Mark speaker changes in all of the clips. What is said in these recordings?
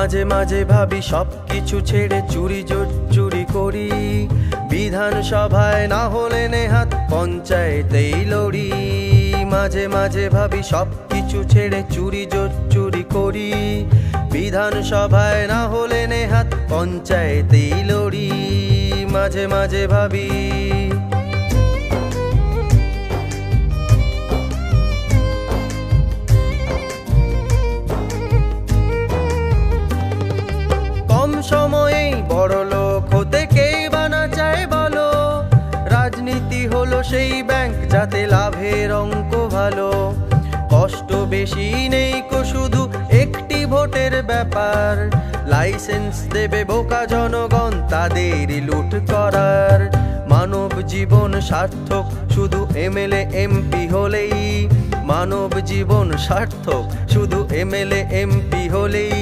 Speaker 1: মাঝে মাঝে ভাবি সবকিছু ছেড়ে চুরি করি, বিধানসভায় না হলে নেহাত পঞ্চায়েতেই লড়ি। মাঝে মাঝে ভাবি সবকিছু ছেড়ে চুরি করি, বিধানসভায় না হলে নেহাত পঞ্চায়েতেই লড়ি। মাঝে মাঝে ভাবি কম সময়েই বড় লোক হতে কে বানা চায় বলো, রাজনীতি হলো সেই ব্যাংক যাতে লাভের অঙ্ক ভালো। কষ্ট বেশি নেই কো, শুধু একটি ভোটের ব্যাপার, লাইসেন্স দেবে বোকা জনগণ তাদের লুট করার। মানব জীবন সার্থক শুধু এমএলএ এমপি হলেই, মানব জীবন সার্থক শুধু এমএলএ এমপি হলেই।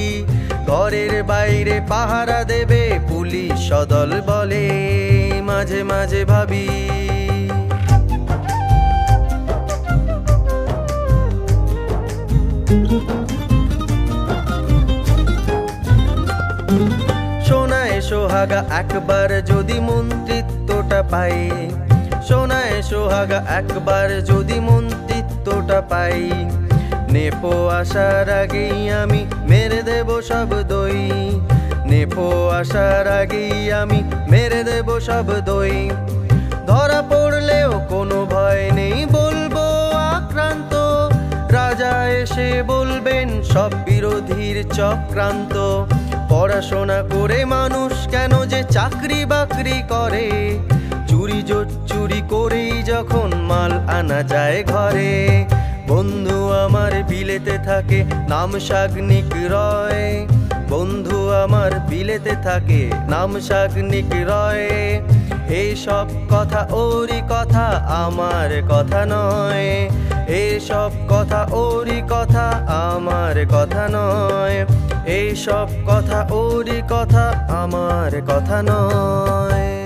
Speaker 1: ঘরের বাইরে পাহারা দেবে পুলিশ সদল বলে। মাঝে মাঝে ভাবি সোনায় সোহাগা একবার যদি মন্ত্রিত্বটা পাই, সোনায় সোহাগা একবার যদি মন্ত্রিত্বটা পাই, নেপো আসার আগেই আমি মেরে দেব সব দই, নেপো আসার আগেই আমি মেরে দেব সব দই। ধরা পড়লেও কোনো ভয় নেই, বলবো আক্রান্ত, রাজা এসে বলবেন সব বিরোধীর চক্রান্ত। পড়াশোনা করে মানুষ কেন যে চাকরি বাকরি করে, চুরি করেই যখন মাল আনা যায় ঘরে। বন্ধু আমার বিলেতে থাকে নাম সাগ্নিক রয়, বন্ধু আমার বিলেতে থাকে নাম সাগ্নিক রয়। এইসব কথা ওরই কথা, আমার কথা নয়, এইসব কথা ওরই কথা, আমার কথা নয়, এইসব কথা ওরই কথা, আমার কথা নয়।